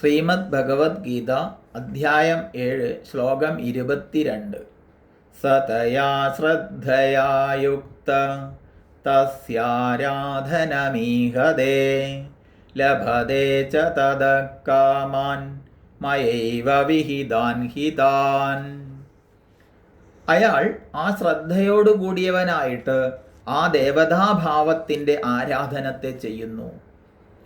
ശ്രീമദ് ഭഗവത്ഗീത അധ്യായം 7 ശ്ലോകം 22. സതയാ ശ്രദ്ധയാ യുക്ത തസ്യാരാധനമീഹതേ ലഭതേ ച തദഃ കാമാൻ മയൈവ വിഹിതാൻ ഹിതാൻ. അയാൾ ആ ശ്രദ്ധയോടുകൂടിയവനായിട്ട് ആ ദേവതാഭാവത്തിൻ്റെ ആരാധനത്തെ ചെയ്യുന്നു.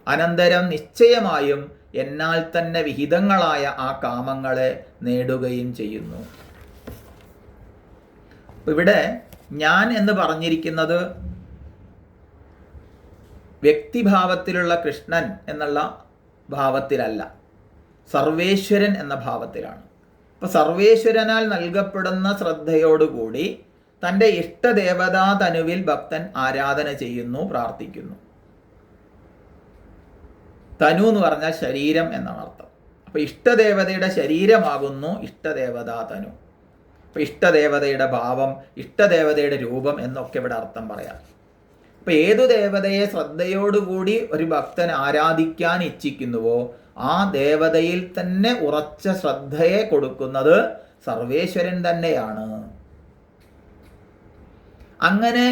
അനന്തരം നിശ്ചയമായും എന്നാൽ തന്നെ വിഹിതങ്ങളായ ആ കാമങ്ങളെ നേടുകയും ചെയ്യുന്നു. ഇവിടെ ഞാൻ എന്ന് പറഞ്ഞിരിക്കുന്നത് വ്യക്തിഭാവത്തിലുള്ള കൃഷ്ണൻ എന്നുള്ള ഭാവത്തിലല്ല, സർവേശ്വരൻ എന്ന ഭാവത്തിലാണ്. അപ്പോൾ സർവേശ്വരനാൽ നൽകപ്പെടുന്ന ശ്രദ്ധയോടുകൂടി തൻ്റെ ഇഷ്ടദേവതാ തനുവിൽ ഭക്തൻ ആരാധന ചെയ്യുന്നു, പ്രാർത്ഥിക്കുന്നു. തനു എന്ന് പറഞ്ഞാൽ ശരീരം എന്നാണ് അർത്ഥം. അപ്പോൾ ഇഷ്ടദേവതയുടെ ശരീരമാകുന്നു ഇഷ്ടദേവതാ തനു. അപ്പോൾ ഇഷ്ടദേവതയുടെ ഭാവം, ഇഷ്ടദേവതയുടെ രൂപം എന്നൊക്കെ ഇവിടെ അർത്ഥം പറയാം. അപ്പോൾ ഏതു ദേവതയെ ശ്രദ്ധയോടുകൂടി ഒരു ഭക്തൻ ആരാധിക്കാൻ ഇച്ഛിക്കുന്നുവോ ആ ദേവതയിൽ തന്നെ ഉറച്ച ശ്രദ്ധയെ കൊടുക്കുന്നത് സർവേശ്വരൻ തന്നെയാണ്. അങ്ങനെ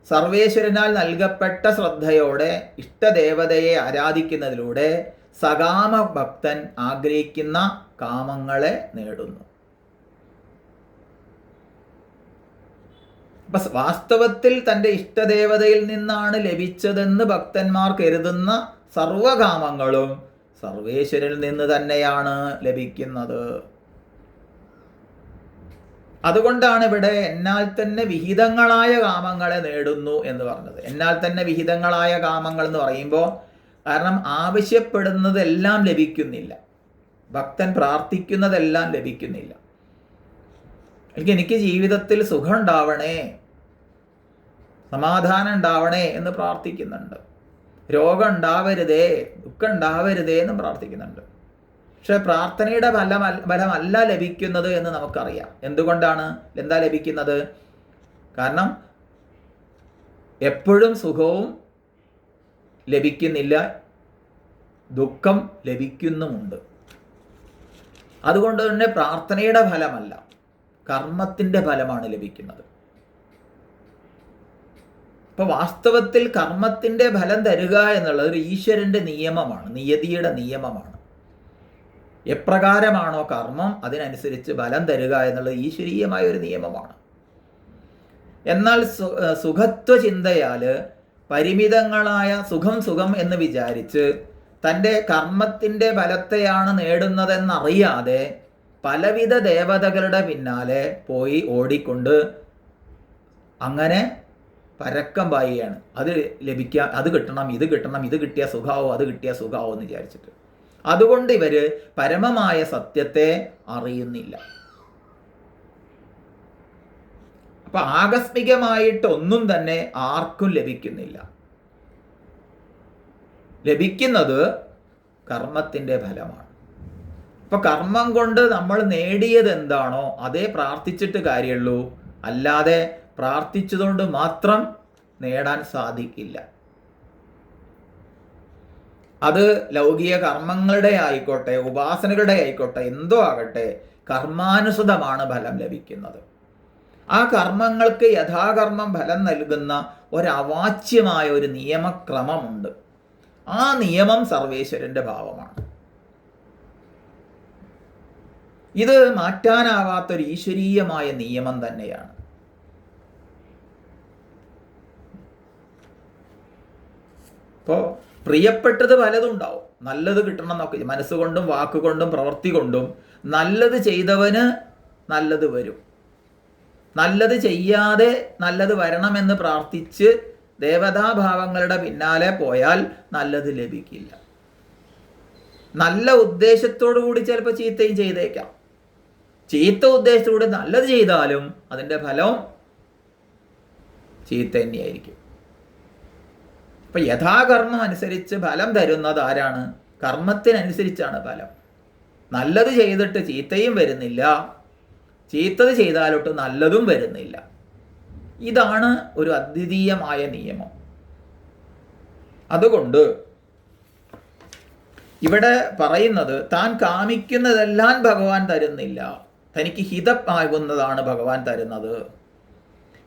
സർവേശ്വരനാൽ നൽകപ്പെട്ട ശ്രദ്ധയോടെ ഇഷ്ടദേവതയെ ആരാധിക്കുന്നതിലൂടെ സകാമ ഭക്തൻ ആഗ്രഹിക്കുന്ന കാമങ്ങളെ നേടുന്നു. അപ്പൊ വാസ്തവത്തിൽ തൻ്റെ ഇഷ്ടദേവതയിൽ നിന്നാണ് ലഭിച്ചതെന്ന് ഭക്തന്മാർ കരുതുന്ന സർവകാമങ്ങളും സർവേശ്വരനിൽ നിന്ന് തന്നെയാണ് ലഭിക്കുന്നത്. അതുകൊണ്ടാണ് ഇവിടെ എന്നാൽ തന്നെ വിഹിതങ്ങളായ കാമങ്ങളെ നേടുന്നു എന്ന് പറഞ്ഞത്. എന്നാൽ തന്നെ വിഹിതങ്ങളായ കാമങ്ങൾ എന്ന് പറയുമ്പോൾ കാരണം ആവശ്യപ്പെടുന്നതെല്ലാം ലഭിക്കുന്നില്ല, ഭക്തൻ പ്രാർത്ഥിക്കുന്നതെല്ലാം ലഭിക്കുന്നില്ല. എനിക്ക് ജീവിതത്തിൽ സുഖം ഉണ്ടാവണേ, സമാധാനം ഉണ്ടാവണേ എന്ന് പ്രാർത്ഥിക്കുന്നുണ്ട്. രോഗം ഉണ്ടാവരുതേ, ദുഃഖം ഉണ്ടാവരുതേ എന്നും പ്രാർത്ഥിക്കുന്നുണ്ട്. പക്ഷെ പ്രാർത്ഥനയുടെ ഫലമല്ല ലഭിക്കുന്നത് എന്ന് നമുക്കറിയാം. എന്തുകൊണ്ടാണ്? എന്താ ലഭിക്കുന്നത്? കാരണം എപ്പോഴും സുഖവും ലഭിക്കുന്നില്ല, ദുഃഖം ലഭിക്കുന്നുമുണ്ട്. അതുകൊണ്ട് തന്നെ പ്രാർത്ഥനയുടെ ഫലമല്ല, കർമ്മത്തിൻ്റെ ഫലമാണ് ലഭിക്കുന്നത്. അപ്പോൾ വാസ്തവത്തിൽ കർമ്മത്തിൻ്റെ ഫലം തരിക എന്നുള്ളത് ഒരു ഈശ്വരൻ്റെ നിയമമാണ്, നിയതിയുടെ നിയമമാണ്. എപ്രകാരമാണോ കർമ്മം അതിനനുസരിച്ച് ഫലം തരിക എന്നുള്ളത് ഈശ്വരീയമായ ഒരു നിയമമാണ്. എന്നാൽ സുഖത്വ ചിന്തയാൽ പരിമിതങ്ങളായ സുഖം എന്ന് വിചാരിച്ച് തൻ്റെ കർമ്മത്തിൻ്റെ ഫലത്തെയാണ് നേടുന്നതെന്നറിയാതെ പലവിധ ദേവതകളുടെ പിന്നാലെ പോയി ഓടിക്കൊണ്ട് അങ്ങനെ പരക്കം പായുകയാണ്. അത് ലഭിക്കാൻ, അത് കിട്ടണം, ഇത് കിട്ടണം, ഇത് കിട്ടിയ സുഖാവോ, അത് കിട്ടിയ സുഖാവോ എന്ന് വിചാരിച്ചിട്ട്. അതുകൊണ്ട് ഇവർ പരമമായ സത്യത്തെ അറിയുന്നില്ല. അപ്പൊ ആകസ്മികമായിട്ടൊന്നും തന്നെ ആർക്കും ലഭിക്കുന്നില്ല. ലഭിക്കുന്നത് കർമ്മത്തിൻ്റെ ഫലമാണ്. അപ്പൊ കർമ്മം കൊണ്ട് നമ്മൾ നേടിയത് എന്താണോ അതേ പ്രാർത്ഥിച്ചിട്ട് കാര്യമുള്ളൂ, അല്ലാതെ പ്രാർത്ഥിച്ചതുകൊണ്ട് മാത്രം നേടാൻ സാധിക്കില്ല. അത് ലൗകിക കർമ്മങ്ങളുടെ ആയിക്കോട്ടെ, ഉപാസനകളുടെ ആയിക്കോട്ടെ, എന്തോ ആകട്ടെ, കർമാനുസൃതമാണ് ഫലം ലഭിക്കുന്നത്. ആ കർമ്മങ്ങൾക്ക് യഥാകർമ്മം ഫലം നൽകുന്ന ഒരവാച്യമായ ഒരു നിയമക്രമമുണ്ട്. ആ നിയമം സർവേശ്വരൻ്റെ ഭാവമാണ്. ഇത് മാറ്റാനാവാത്തൊരു ഈശ്വരീയമായ നിയമം തന്നെയാണ്. ഇപ്പോൾ പ്രിയപ്പെട്ടത് പലതും ഉണ്ടാവും. നല്ലത് കിട്ടണം എന്നൊക്കെ മനസ്സുകൊണ്ടും വാക്കുകൊണ്ടും പ്രവൃത്തി കൊണ്ടും നല്ലത് ചെയ്തവന് നല്ലത് വരും. നല്ലത് ചെയ്യാതെ നല്ലത് വരണമെന്ന് പ്രാർത്ഥിച്ച് ദേവതാഭാവങ്ങളുടെ പിന്നാലെ പോയാൽ നല്ലത് ലഭിക്കില്ല. നല്ല ഉദ്ദേശത്തോടു കൂടി ചിലപ്പോൾ ചീത്തയും ചെയ്തേക്കാം. ചീത്ത ഉദ്ദേശത്തോടെ നല്ലത് ചെയ്താലും അതിൻ്റെ ഫലം ചീത്ത തന്നെയായിരിക്കും. അപ്പം യഥാകർമ്മം അനുസരിച്ച് ഫലം തരുന്നത് ആരാണ്? കർമ്മത്തിനനുസരിച്ചാണ് ഫലം. നല്ലത് ചെയ്തിട്ട് ചീത്തയും വരുന്നില്ല, ചീത്തത് ചെയ്താലോട്ട് നല്ലതും വരുന്നില്ല. ഇതാണ് ഒരു അദ്വിതീയമായ നിയമം. അതുകൊണ്ട് ഇവിടെ പറയുന്നത് താൻ കാമിക്കുന്നതെല്ലാം ഭഗവാൻ തരുന്നില്ല, തനിക്ക് ഹിതമാകുന്നതാണ് ഭഗവാൻ തരുന്നത്.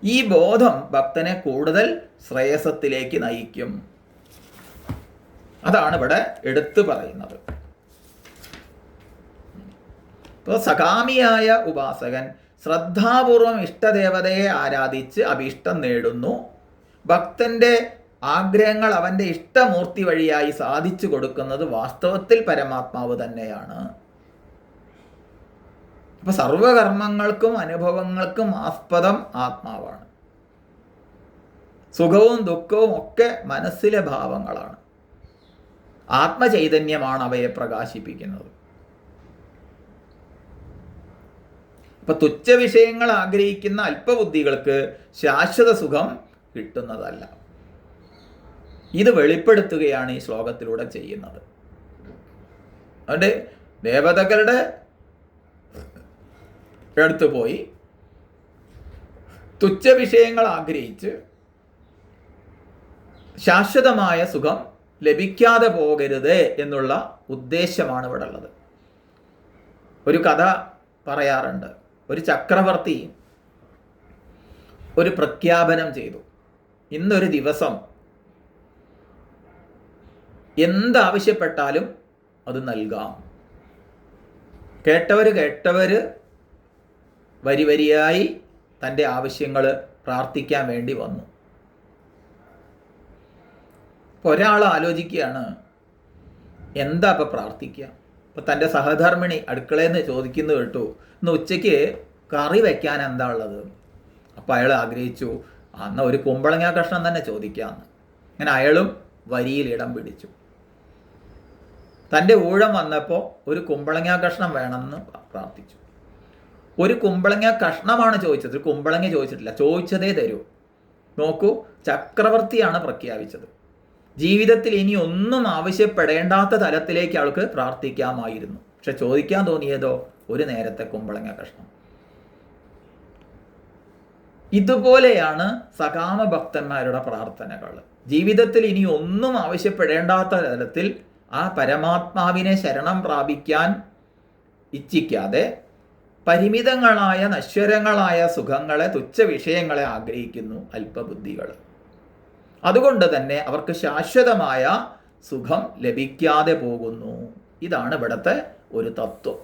ഈ ബോധം ഭക്തനെ കൂടുതൽ ശ്രേയസത്തിലേക്ക് നയിക്കും. അതാണ് ഇവിടെ എടുത്തു പറയുന്നത്. ഇപ്പോൾ സകാമിയായ ഉപാസകൻ ശ്രദ്ധാപൂർവം ഇഷ്ടദേവതയെ ആരാധിച്ച് അഭീഷ്ടം നേടുന്നു. ഭക്തന്റെ ആഗ്രഹങ്ങൾ അവൻ്റെ ഇഷ്ടമൂർത്തി വഴിയായി സാധിച്ചു കൊടുക്കുന്നത് വാസ്തവത്തിൽ പരമാത്മാവ് തന്നെയാണ്. അപ്പൊ സർവകർമ്മങ്ങൾക്കും അനുഭവങ്ങൾക്കും ആസ്പദം ആത്മാവാണ്. സുഖവും ദുഃഖവും ഒക്കെ മനസ്സിലെ ഭാവങ്ങളാണ്. ആത്മചൈതന്യമാണ് അവയെ പ്രകാശിപ്പിക്കുന്നത്. അപ്പൊ തുച്ഛ വിഷയങ്ങൾ ആഗ്രഹിക്കുന്ന അല്പബുദ്ധികൾക്ക് ശാശ്വത സുഖം കിട്ടുന്നതല്ല. ഇത് വെളിപ്പെടുത്തുകയാണ് ഈ ശ്ലോകത്തിലൂടെ ചെയ്യുന്നത്. അതുകൊണ്ട് ദേവതകളുടെ അടുത്ത് പോയി തുച്ഛ വിഷയങ്ങൾ ആഗ്രഹിച്ച് ശാശ്വതമായ സുഖം ലഭിക്കാതെ പോകരുത് എന്നുള്ള ഉദ്ദേശമാണ് ഇവിടെ ഉള്ളത്. ഒരു കഥ പറയാറുണ്ട്. ഒരു ചക്രവർത്തി ഒരു പ്രഖ്യാപനം ചെയ്തു, ഇന്നൊരു ദിവസം എന്താവശ്യപ്പെട്ടാലും അത് നൽകാം. കേട്ടവർ വരി വരിയായി തൻ്റെ ആവശ്യങ്ങൾ പ്രാർത്ഥിക്കാൻ വേണ്ടി വന്നു. അപ്പോൾ ഒരാൾ ആലോചിക്കുകയാണ്, എന്താ ഇപ്പം പ്രാർത്ഥിക്കുക? അപ്പോൾ തൻ്റെ സഹധർമ്മിണി അടുക്കളയിൽ നിന്ന് ചോദിക്കുന്നത് കേട്ടു, ഇന്ന് ഉച്ചയ്ക്ക് കറി വയ്ക്കാൻ എന്താ ഉള്ളത്? അപ്പോൾ അയാൾ ആഗ്രഹിച്ചു, എന്നാൽ ഒരു കുമ്പളങ്ങ കഷ്ണം തന്നെ ചോദിക്കാമെന്ന്. അങ്ങനെ അയാളും വരിയിൽ ഇടം പിടിച്ചു. തൻ്റെ ഊഴം വന്നപ്പോൾ ഒരു കുമ്പളങ്ങ കഷ്ണം വേണമെന്ന് പ്രാർത്ഥിച്ചു. ഒരു കുമ്പളങ്ങ കഷ്ണമാണ് ചോദിച്ചത്, ഒരു കുമ്പളങ്ങ ചോദിച്ചിട്ടില്ല. ചോദിച്ചതേ തരൂ. നോക്കൂ, ചക്രവർത്തിയാണ് പ്രഖ്യാപിച്ചത്. ജീവിതത്തിൽ ഇനി ഒന്നും ആവശ്യപ്പെടേണ്ടാത്ത തലത്തിലേക്ക് ആൾക്ക് പ്രാർത്ഥിക്കാമായിരുന്നു. പക്ഷെ ചോദിക്കാൻ തോന്നിയതോ ഒരു നേരത്തെ കുമ്പളങ്ങ കഷ്ണം. ഇതുപോലെയാണ് സകാമ ഭക്തന്മാരുടെ പ്രാർത്ഥനകൾ. ജീവിതത്തിൽ ഇനി ഒന്നും ആവശ്യപ്പെടേണ്ടാത്ത തലത്തിൽ ആ പരമാത്മാവിനെ ശരണം പ്രാപിക്കാൻ ഇച്ഛിക്കാതെ പരിമിതങ്ങളായ നശ്വരങ്ങളായ സുഖങ്ങളെ, തുച്ഛ വിഷയങ്ങളെ ആഗ്രഹിക്കുന്നു അല്പബുദ്ധികൾ. അതുകൊണ്ട് തന്നെ അവർക്ക് ശാശ്വതമായ സുഖം ലഭിക്കാതെ പോകുന്നു. ഇതാണ് ഇവിടുത്തെ ഒരു തത്വം.